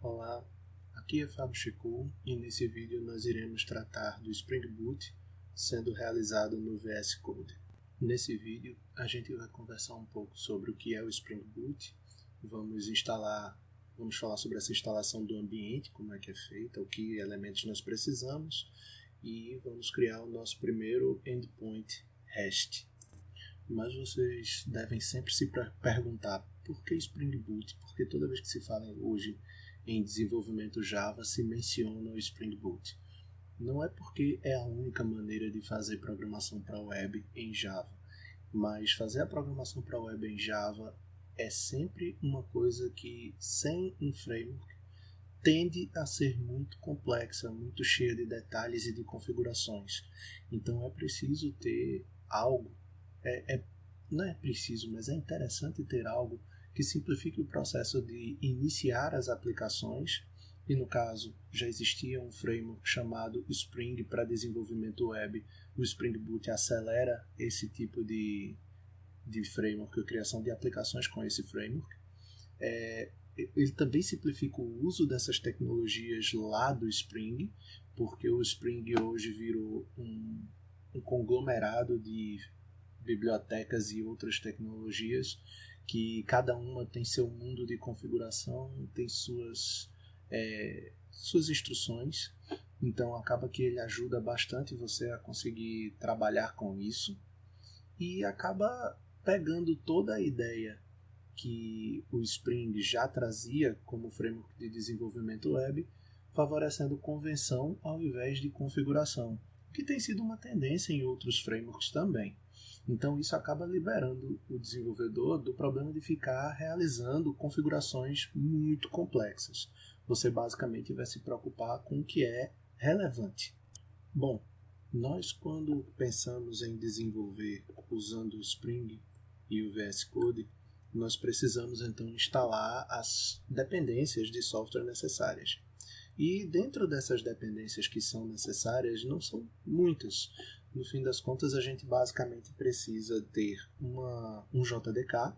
Olá, aqui é Fábio Chiku e nesse vídeo nós iremos tratar do Spring Boot sendo realizado no VS Code. Nesse vídeo a gente vai conversar um pouco sobre o que é o Spring Boot, vamos falar sobre essa instalação do ambiente, como é que é feita, o que elementos nós precisamos e vamos criar o nosso primeiro endpoint REST. Mas vocês devem sempre se perguntar por que Spring Boot? Porque toda vez que se fala hoje em desenvolvimento Java se menciona o Spring Boot. Não é porque é a única maneira de fazer programação para web em Java, mas fazer a programação para web em Java é sempre uma coisa que, sem um framework, tende a ser muito complexa, muito cheia de detalhes e de configurações. Então é preciso ter algo, não é preciso, mas é interessante ter algo que simplifique o processo de iniciar as aplicações, e no caso já existia um framework chamado Spring para desenvolvimento web. O Spring Boot acelera esse tipo de framework, a criação de aplicações com esse framework. Ele também simplifica o uso dessas tecnologias lá do Spring, porque o Spring hoje virou um conglomerado de bibliotecas e outras tecnologias que cada uma tem seu mundo de configuração, tem suas instruções, então acaba que ele ajuda bastante você a conseguir trabalhar com isso e acaba pegando toda a ideia que o Spring já trazia como framework de desenvolvimento web, favorecendo convenção ao invés de configuração, que tem sido uma tendência em outros frameworks também. Então isso acaba liberando o desenvolvedor do problema de ficar realizando configurações muito complexas. Você basicamente vai se preocupar com o que é relevante. Bom, nós quando pensamos em desenvolver usando o Spring e o VS Code, nós precisamos então instalar as dependências de software necessárias. E dentro dessas dependências que são necessárias, não são muitas. No fim das contas, a gente basicamente precisa ter um JDK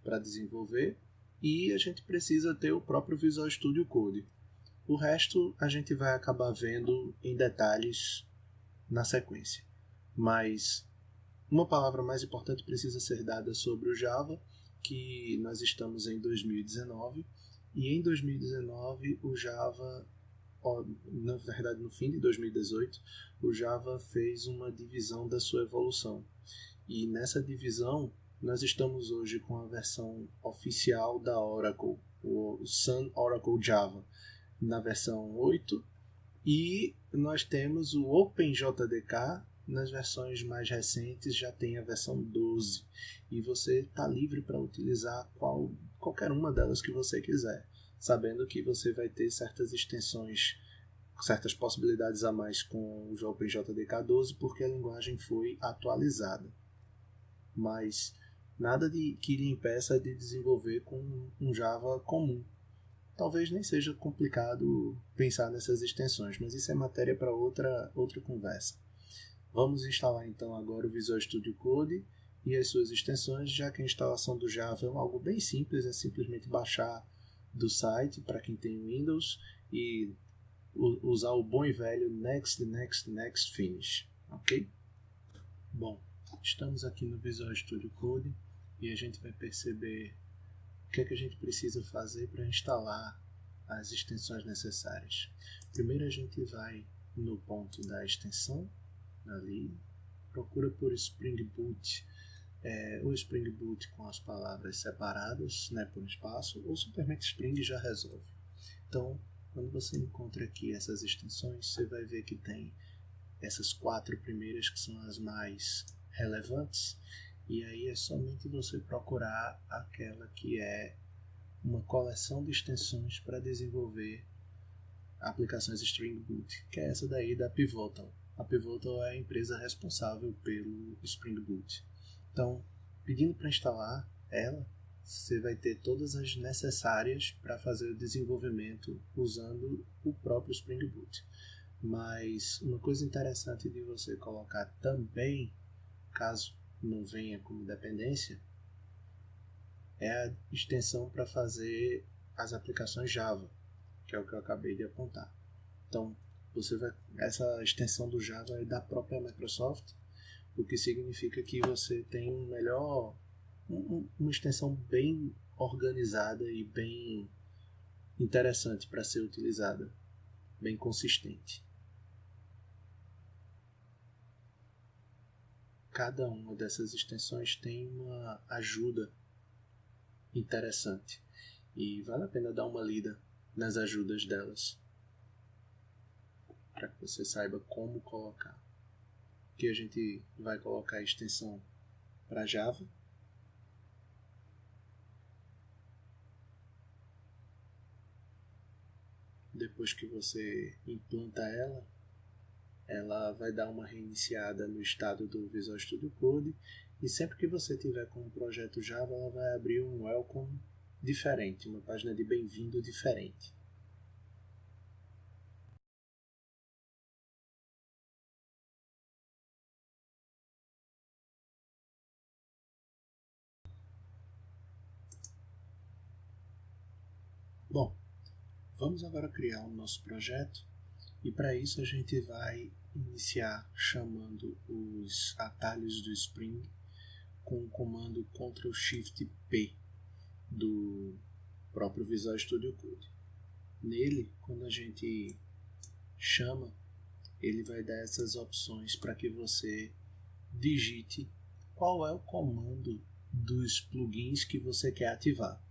para desenvolver e a gente precisa ter o próprio Visual Studio Code. O resto a gente vai acabar vendo em detalhes na sequência. Mas uma palavra mais importante precisa ser dada sobre o Java, que nós estamos em 2019, e em 2019 o Java, na verdade no fim de 2018, o Java fez uma divisão da sua evolução. E nessa divisão nós estamos hoje com a versão oficial da Oracle, o Sun Oracle Java, na versão 8, e nós temos o OpenJDK. Nas versões mais recentes já tem a versão 12 e você está livre para utilizar qualquer uma delas que você quiser, sabendo que você vai ter certas extensões, certas possibilidades a mais com o OpenJDK 12 porque a linguagem foi atualizada. Mas nada que lhe impeça de desenvolver com um Java comum. Talvez nem seja complicado pensar nessas extensões, mas isso é matéria para outra conversa. Vamos instalar então agora o Visual Studio Code e as suas extensões, já que a instalação do Java é algo bem simples, é simplesmente baixar do site para quem tem Windows e usar o bom e velho Next, Next, Next, Finish, ok? Bom, estamos aqui no Visual Studio Code e a gente vai perceber o que é que a gente precisa fazer para instalar as extensões necessárias. Primeiro a gente vai no ponto da extensão, ali, procura por Spring Boot, ou Spring Boot com as palavras separadas, né, por espaço, ou simplesmente Spring já resolve. Então, quando você encontra aqui essas extensões, você vai ver que tem essas 4 primeiras que são as mais relevantes, e aí é somente você procurar aquela que é uma coleção de extensões para desenvolver aplicações Spring Boot, que é essa daí da Pivotal. A Pivotal é a empresa responsável pelo Spring Boot. Então, pedindo para instalar ela, você vai ter todas as necessárias para fazer o desenvolvimento usando o próprio Spring Boot. Mas uma coisa interessante de você colocar também, caso não venha como dependência, é a extensão para fazer as aplicações Java. que é o que eu acabei de apontar. Então, essa extensão do Java é da própria Microsoft, o que significa que você tem uma extensão bem organizada e bem interessante para ser utilizada, bem consistente. Cada uma dessas extensões tem uma ajuda interessante e vale a pena dar uma lida nas ajudas delas para que você saiba como colocar. Aqui a gente vai colocar a extensão para Java. Depois que você implanta ela vai dar uma reiniciada no estado do Visual Studio Code e sempre que você tiver com um projeto Java, ela vai abrir um welcome diferente, uma página de bem-vindo diferente. Bom, vamos agora criar o nosso projeto e para isso a gente vai iniciar chamando os atalhos do Spring com o comando Ctrl+Shift+P do próprio Visual Studio Code. Nele, quando a gente chama, ele vai dar essas opções para que você digite qual é o comando dos plugins que você quer ativar.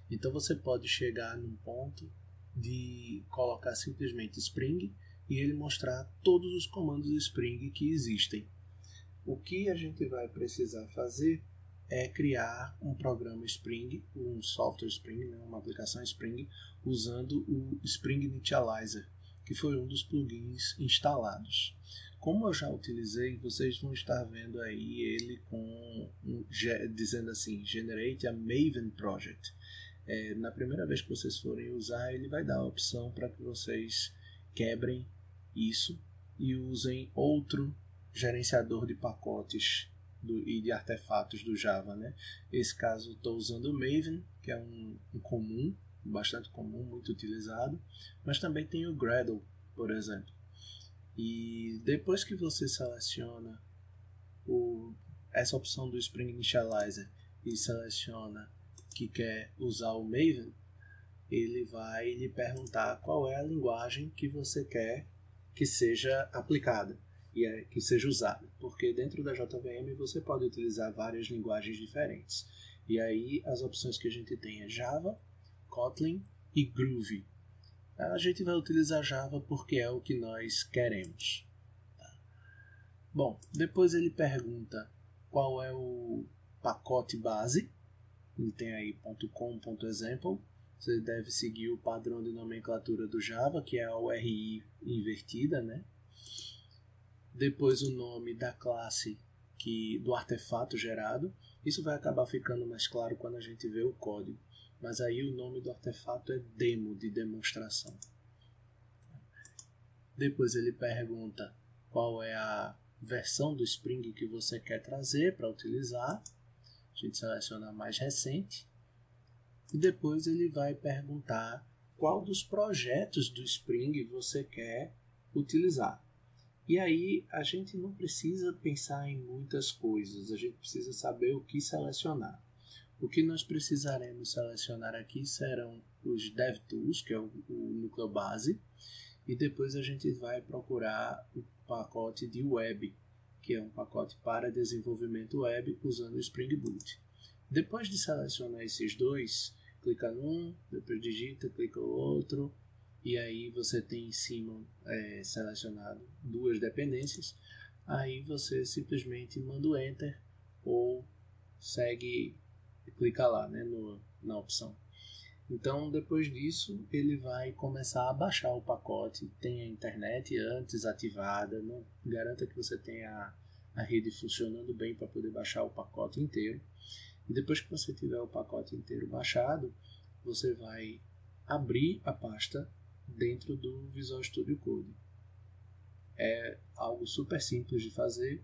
Então você pode chegar num ponto de colocar simplesmente Spring e ele mostrar todos os comandos Spring que existem. O que a gente vai precisar fazer é criar um programa Spring, um software Spring, uma aplicação Spring, usando o Spring Initializer, que foi um dos plugins instalados. Como eu já utilizei, vocês vão estar vendo aí ele dizendo assim, Generate a Maven Project. Na primeira vez que vocês forem usar, ele vai dar a opção para que vocês quebrem isso e usem outro gerenciador de pacotes e de artefatos do Java, né? Nesse caso estou usando o Maven, que é um comum, bastante comum, muito utilizado, mas também tem o Gradle, por exemplo. E depois que você seleciona essa opção do Spring Initializer e seleciona que quer usar o Maven, ele vai lhe perguntar qual é a linguagem que você quer que seja aplicada e que seja usada, porque dentro da JVM você pode utilizar várias linguagens diferentes. E aí as opções que a gente tem é Java, Kotlin e Groovy. A gente vai utilizar Java porque é o que nós queremos. Bom, depois ele pergunta qual é o pacote base. Ele tem aí .com.example. Você deve seguir o padrão de nomenclatura do Java, que é a URI invertida, né? Depois o nome da classe do artefato gerado. Isso vai acabar ficando mais claro quando a gente vê o código. Mas aí o nome do artefato é demo, de demonstração. Depois ele pergunta qual é a versão do Spring que você quer trazer para utilizar. A gente seleciona a mais recente. E depois ele vai perguntar qual dos projetos do Spring você quer utilizar. E aí a gente não precisa pensar em muitas coisas, a gente precisa saber o que selecionar. O que nós precisaremos selecionar aqui serão os DevTools, que é o núcleo base, e depois a gente vai procurar o pacote de web, que é um pacote para desenvolvimento web usando o Spring Boot. Depois de selecionar esses dois, clica num, depois digita, clica no outro, e aí você tem em cima selecionado duas dependências, aí você simplesmente manda o Enter ou segue e clica lá, né, na opção. Então depois disso ele vai começar a baixar o pacote, tem a internet antes ativada, não garanta que você tenha a rede funcionando bem para poder baixar o pacote inteiro. E depois que você tiver o pacote inteiro baixado, você vai abrir a pasta dentro do Visual Studio Code. É algo super simples de fazer.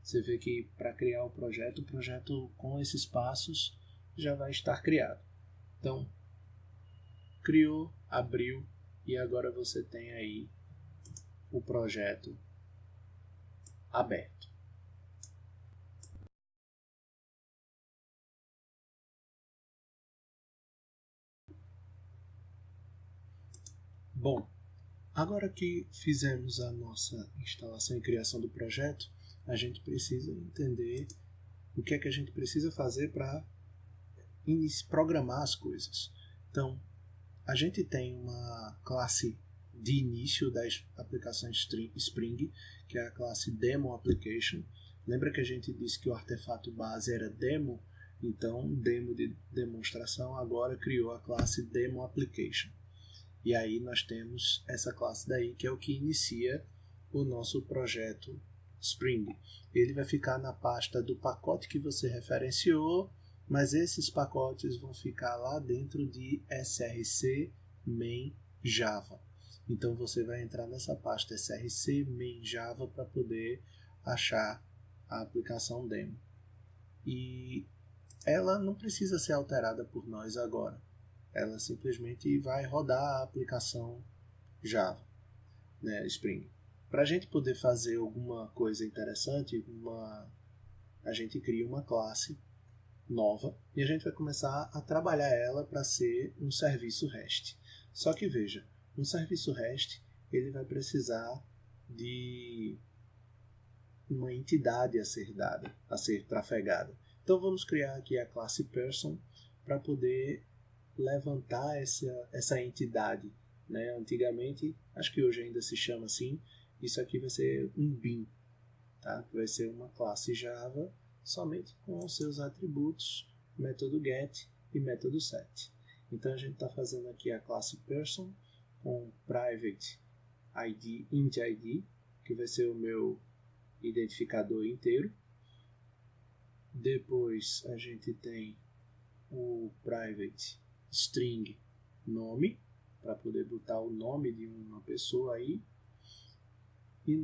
Você vê que para criar o projeto com esses passos já vai estar criado. Então, criou, abriu, e agora você tem aí o projeto aberto. Bom, agora que fizemos a nossa instalação e criação do projeto, a gente precisa entender o que é que a gente precisa fazer para programar as coisas. Então, a gente tem uma classe de início das aplicações Spring, que é a classe Demo Application. Lembra que a gente disse que o artefato base era Demo? Então, Demo de demonstração agora criou a classe Demo Application. E aí nós temos essa classe daí, que é o que inicia o nosso projeto Spring. Ele vai ficar na pasta do pacote que você referenciou, mas esses pacotes vão ficar lá dentro de src main java. Então você vai entrar nessa pasta src main java para poder achar a aplicação demo. E ela não precisa ser alterada por nós agora. Ela simplesmente vai rodar a aplicação Java, né, Spring. Para a gente poder fazer alguma coisa interessante, a gente cria uma classe nova e a gente vai começar a trabalhar ela para ser um serviço REST. Só que veja, um serviço REST ele vai precisar de uma entidade a ser dada, a ser trafegada. Então vamos criar aqui a classe person para poder levantar essa entidade, né? Antigamente, acho que hoje ainda se chama assim, isso aqui vai ser um bin, tá? Vai ser uma classe Java somente com os seus atributos, método get e método set. Então a gente está fazendo aqui a classe person com private id, int id, que vai ser o meu identificador inteiro. Depois a gente tem o private string nome, para poder botar o nome de uma pessoa aí. E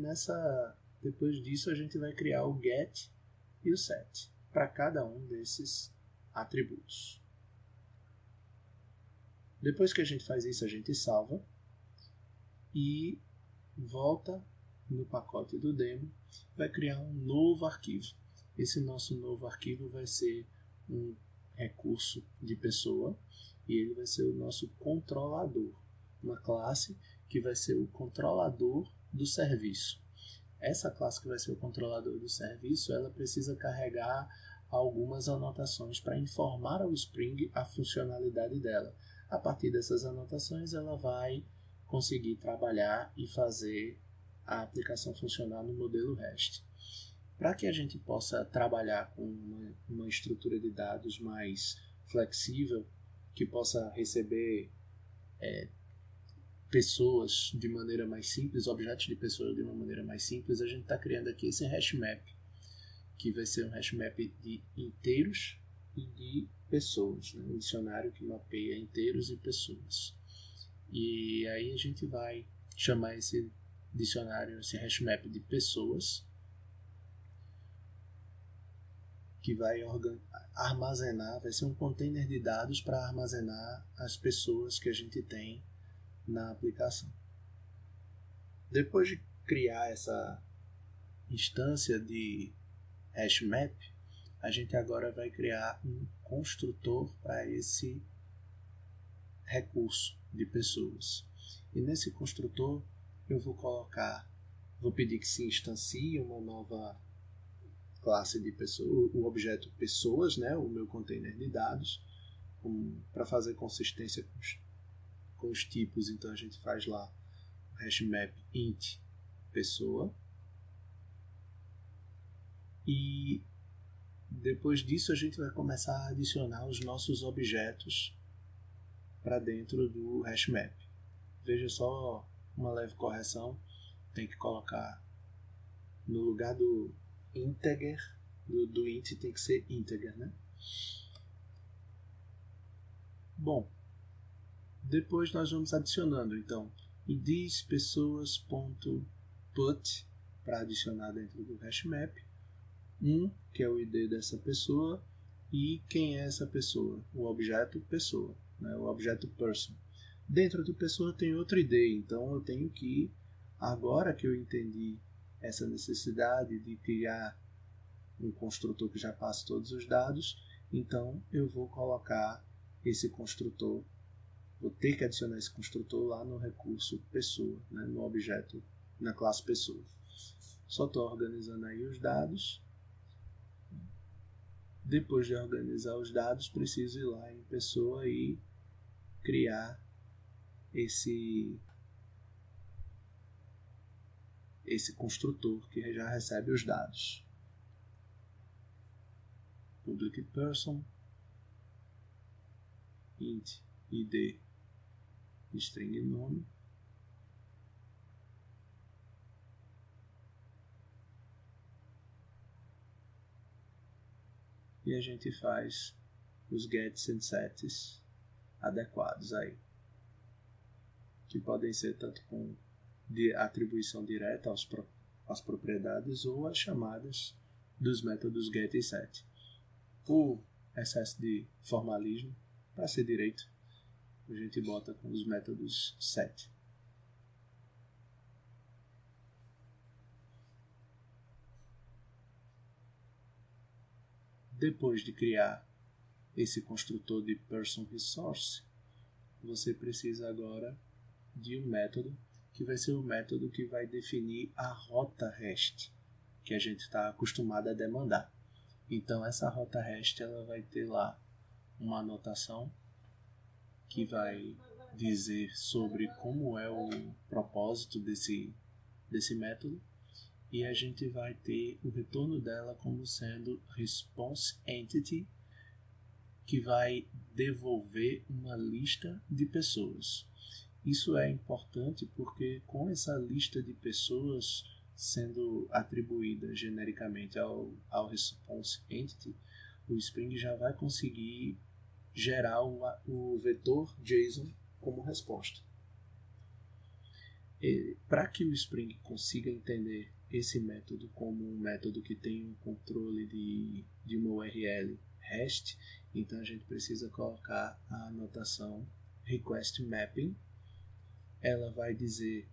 depois disso a gente vai criar o get e o set para cada um desses atributos. Depois que a gente faz isso, a gente salva e volta no pacote do demo, vai criar um novo arquivo. Esse nosso novo arquivo vai ser um recurso de pessoa e ele vai ser o nosso controlador, uma classe que vai ser o controlador do serviço. Essa classe que vai ser o controlador do serviço, ela precisa carregar algumas anotações para informar ao Spring a funcionalidade dela. A partir dessas anotações, ela vai conseguir trabalhar e fazer a aplicação funcionar no modelo REST. Para que a gente possa trabalhar com uma estrutura de dados mais flexível, que possa receber pessoas de maneira mais simples, objetos de pessoas de uma maneira mais simples, a gente está criando aqui esse hashmap, que vai ser um hashmap de inteiros e de pessoas, né? Um dicionário que mapeia inteiros e pessoas. E aí a gente vai chamar esse dicionário, esse hashmap de pessoas, que vai armazenar, vai ser um container de dados para armazenar as pessoas que a gente tem na aplicação. Depois de criar essa instância de hashmap, a gente agora vai criar um construtor para esse recurso de pessoas. E nesse construtor eu vou pedir que se instancie uma nova classe de pessoas, o objeto pessoas, né, o meu container de dados, para fazer consistência com os tipos. Então a gente faz lá o hashmap int pessoa e depois disso a gente vai começar a adicionar os nossos objetos para dentro do hashmap. Veja só uma leve correção, tem que colocar no lugar do integer, do int tem que ser integer, né? Bom, depois nós vamos adicionando, então, ids pessoas.put para adicionar dentro do hashmap, que é o id dessa pessoa, e quem é essa pessoa? O objeto pessoa, né? O objeto person. Dentro de pessoa tem outro ID, então eu tenho que, agora que eu entendi essa necessidade de criar um construtor que já passe todos os dados, então eu vou colocar esse construtor, vou ter que adicionar esse construtor lá no recurso pessoa, né, no objeto, na classe pessoa. Só estou organizando aí os dados. Depois de organizar os dados, preciso ir lá em pessoa e criar esse construtor que já recebe os dados. Public person, int id, string nome, e a gente faz os gets and sets adequados aí, que podem ser tanto com atribuição direta às propriedades ou as chamadas dos métodos get e set. Por excesso de formalismo, para ser direito, a gente bota com os métodos set. Depois de criar esse construtor de person resource, você precisa agora de um método que vai ser o método que vai definir a rota REST que a gente está acostumado a demandar. Então essa rota REST ela vai ter lá uma anotação que vai dizer sobre como é o propósito desse método, e a gente vai ter o retorno dela como sendo response entity, que vai devolver uma lista de pessoas. Isso é importante porque com essa lista de pessoas sendo atribuída genericamente ao response entity, o Spring já vai conseguir gerar o vetor JSON como resposta. Para que o Spring consiga entender esse método como um método que tem um controle de uma URL REST, então a gente precisa colocar a anotação request mapping. Ela vai dizer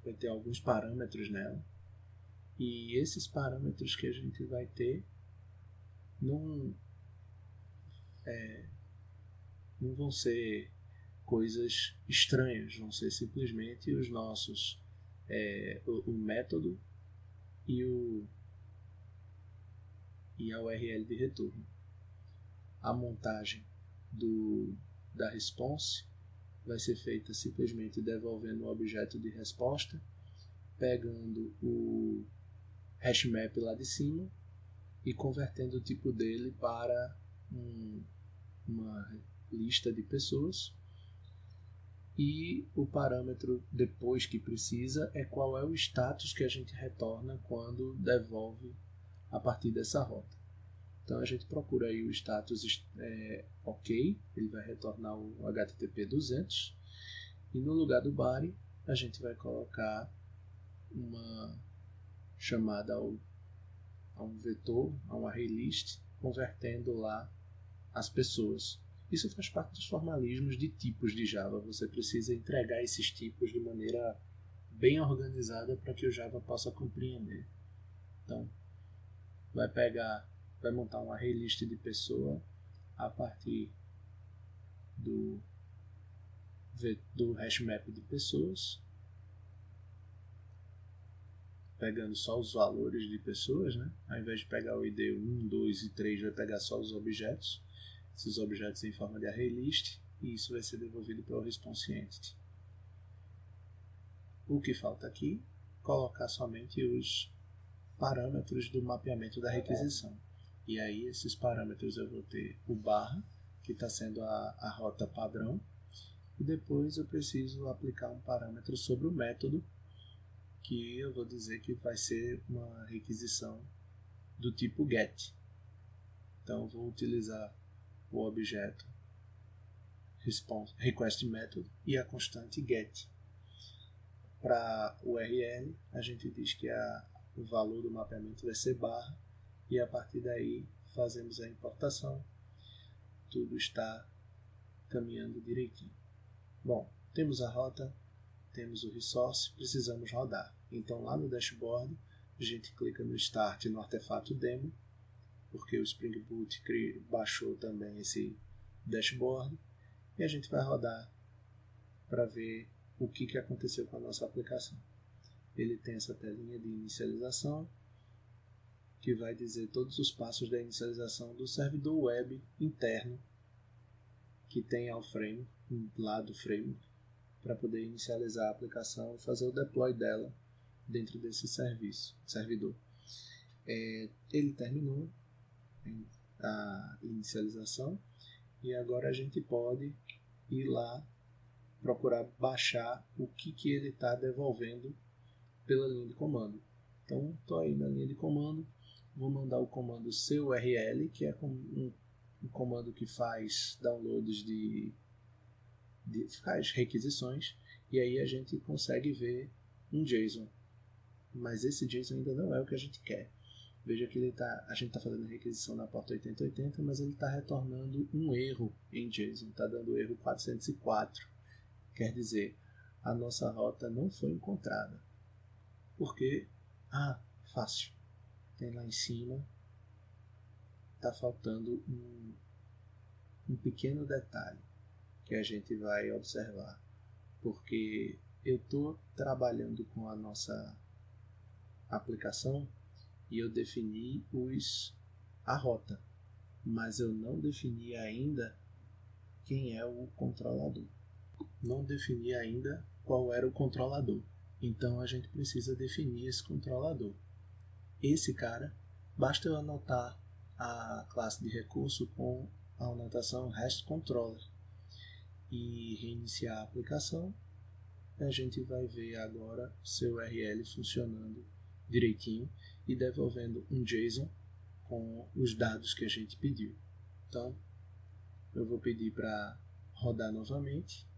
vai ter alguns parâmetros nela, e esses parâmetros que a gente vai ter não vão ser coisas estranhas, vão ser simplesmente os nossos o método e a URL de retorno. A montagem da response vai ser feita simplesmente devolvendo o objeto de resposta, pegando o hashmap lá de cima e convertendo o tipo dele para uma lista de pessoas, e o parâmetro depois que precisa é qual é o status que a gente retorna quando devolve a partir dessa rota. Então a gente procura aí o status OK, ele vai retornar o HTTP 200, e no lugar do body a gente vai colocar uma chamada a um vetor, a um array list, convertendo lá as pessoas. Isso faz parte dos formalismos de tipos de Java. Você precisa entregar esses tipos de maneira bem organizada para que o Java possa compreender. Então, vai montar um array list de pessoa a partir do hashmap de pessoas, pegando só os valores de pessoas, né? Ao invés de pegar o ID 1, 2 e 3, vai pegar só os objetos, esses objetos em forma de array list, e isso vai ser devolvido para o response entity. O que falta aqui? Colocar somente os parâmetros do mapeamento da requisição. E aí esses parâmetros eu vou ter o barra, que está sendo a rota padrão, e depois eu preciso aplicar um parâmetro sobre o método, que eu vou dizer que vai ser uma requisição do tipo get. Então eu vou utilizar o objeto request method e a constante get. Para o URL, a gente diz que o valor do mapeamento vai ser barra, e a partir daí fazemos a importação. Tudo está caminhando direitinho. Bom, temos a rota, temos o resource, precisamos rodar. Então lá no dashboard, a gente clica no Start no artefato demo, porque o Spring Boot baixou também esse dashboard, e a gente vai rodar para ver o que aconteceu com a nossa aplicação. Ele tem essa telinha de inicialização, que vai dizer todos os passos da inicialização do servidor web interno que tem ao frame, lá do framework, para poder inicializar a aplicação e fazer o deploy dela dentro desse servidor. Ele terminou a inicialização e agora a gente pode ir lá procurar baixar o que ele está devolvendo pela linha de comando. Então, estou aí na linha de comando, vou mandar o comando CURL, que é um comando que faz downloads faz requisições, e aí a gente consegue ver um JSON. Mas esse JSON ainda não é o que a gente quer. Veja que a gente está fazendo a requisição na porta 8080, mas ele está retornando um erro em JSON, está dando o erro 404. Quer dizer, a nossa rota não foi encontrada. Porque, fácil, tem lá em cima, está faltando um pequeno detalhe que a gente vai observar. Porque eu estou trabalhando com a nossa aplicação e eu defini a rota, mas eu não defini ainda quem é o controlador. Não defini ainda qual era o controlador. Então a gente precisa definir esse controlador. Esse cara, basta eu anotar a classe de recurso com a anotação REST-Controller e reiniciar a aplicação. A gente vai ver agora o seu URL funcionando direitinho e devolvendo um JSON com os dados que a gente pediu. Então, eu vou pedir para rodar novamente.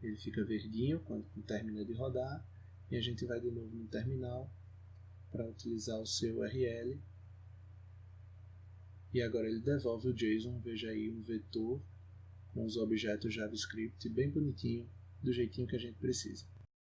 Ele fica verdinho quando termina de rodar e a gente vai de novo no terminal para utilizar o seu URL. E agora ele devolve o JSON, veja aí um vetor com os objetos JavaScript bem bonitinho, do jeitinho que a gente precisa.